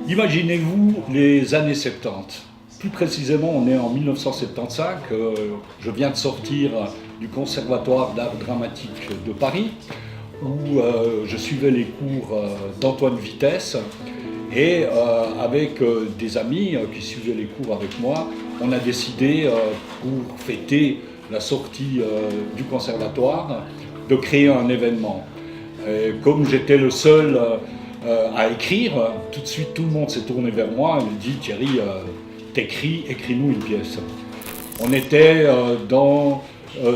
Imaginez-vous les années 70. Plus précisément, on est en 1975. Je viens de sortir du Conservatoire d'art dramatique de Paris, où je suivais les cours d'Antoine Vitesse. Et avec des amis qui suivaient les cours avec moi, on a décidé, pour fêter la sortie du conservatoire, de créer un événement. Et comme j'étais le seul à écrire, tout de suite tout le monde s'est tourné vers moi et me dit « Thierry, t'écris, écris-nous une pièce ». On était dans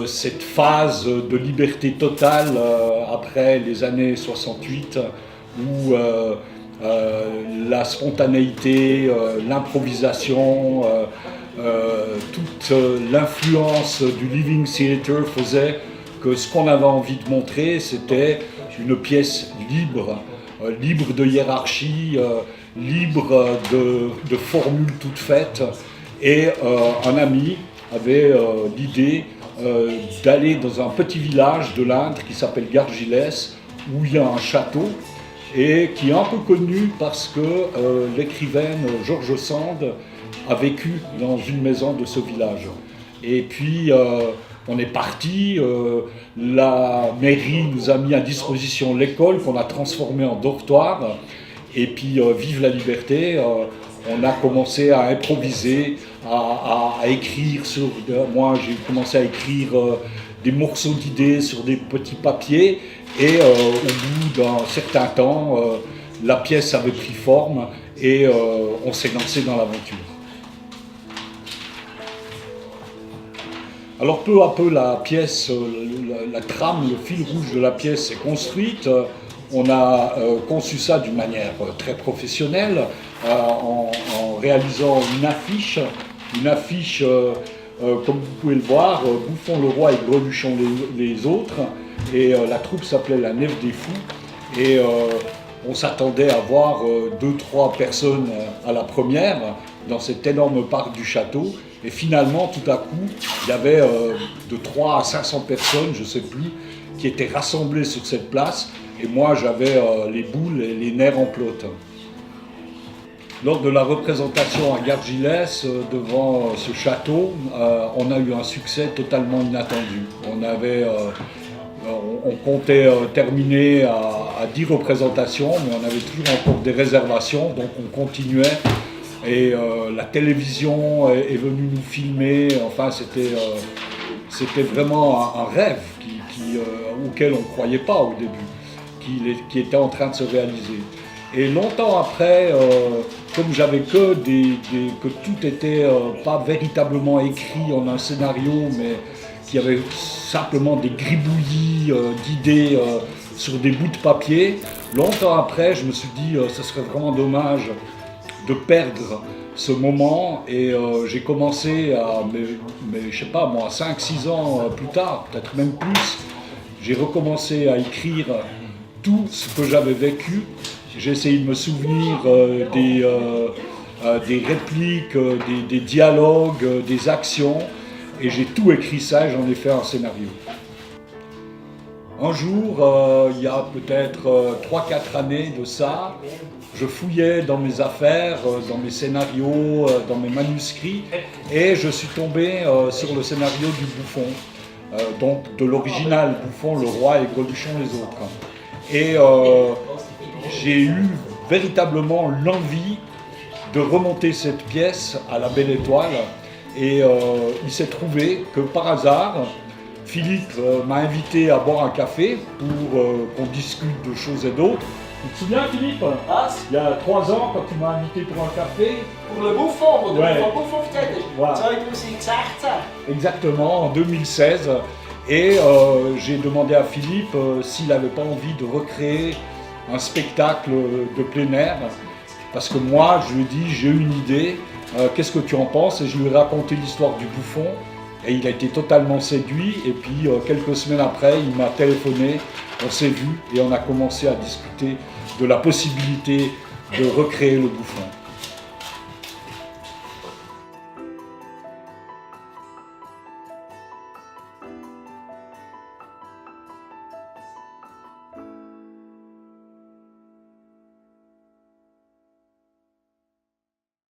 cette phase de liberté totale après les années 68 où la spontanéité, l'improvisation, toute l'influence du Living Theatre faisait que ce qu'on avait envie de montrer, c'était une pièce libre, libre de hiérarchie, libre de formules toutes faites. Et un ami avait l'idée d'aller dans un petit village de l'Indre qui s'appelle Gargilès, où il y a un château, et qui est un peu connu parce que l'écrivaine George Sand a vécu dans une maison de ce village. Et puis on est parti, la mairie nous a mis à disposition l'école qu'on a transformée en dortoir, et puis vive la liberté, on a commencé à improviser, à écrire moi j'ai commencé à écrire des morceaux d'idées sur des petits papiers. Et au bout d'un certain temps, la pièce avait pris forme et on s'est lancé dans l'aventure. Alors peu à peu, la pièce, la trame, le fil rouge de la pièce est construite. On a conçu ça d'une manière très professionnelle en réalisant une affiche, comme vous pouvez le voir, Bouffon le roi et Greluchon les autres. Et la troupe s'appelait la Nef des Fous, et on s'attendait à voir 2-3 personnes à la première dans cet énorme parc du château, et finalement tout à coup il y avait de 3 à 500 personnes, je ne sais plus, qui étaient rassemblées sur cette place, et moi j'avais les boules et les nerfs en pelote. Lors de la représentation à Gargilès, devant ce château, on a eu un succès totalement inattendu. On comptait terminer à 10 représentations, mais on avait toujours encore des réservations, donc on continuait. Et la télévision est venue nous filmer, enfin c'était vraiment un rêve auquel on ne croyait pas au début, qui était en train de se réaliser. Et longtemps après, comme j'avais que tout était pas véritablement écrit en un scénario, mais qu'il y avait simplement des gribouillis d'idées sur des bouts de papier. Longtemps après, je me suis dit ce serait vraiment dommage de perdre ce moment, et j'ai commencé mais je sais pas moi, 5-6 ans plus tard, peut-être même plus, j'ai recommencé à écrire tout ce que j'avais vécu. J'ai essayé de me souvenir des répliques, des dialogues, des actions. Et j'ai tout écrit ça et j'en ai fait un scénario. Un jour, il y a peut-être 3-4 années de ça, je fouillais dans mes affaires, dans mes scénarios, dans mes manuscrits, et je suis tombé sur le scénario du Bouffon, donc de l'original Bouffon, le roi et Greluchon les autres. Et j'ai eu véritablement l'envie de remonter cette pièce à la Belle Étoile. Et il s'est trouvé que par hasard, Philippe m'a invité à boire un café pour qu'on discute de choses et d'autres. Tu te souviens, Philippe? Il y a 3 ans, quand tu m'as invité pour un café. Pour le Bouffon, pour le Ouais. Bouffon vertellen. Voilà. Zou ik dus exact zijn? Exactement, en 2016. Et j'ai demandé à Philippe s'il n'avait pas envie de recréer un spectacle de plein air. Parce que moi, je lui ai dit, j'ai une idée. Qu'est-ce que tu en penses? Et je lui ai raconté l'histoire du Bouffon, et il a été totalement séduit. Et puis quelques semaines après, il m'a téléphoné, on s'est vu et on a commencé à discuter de la possibilité de recréer le Bouffon.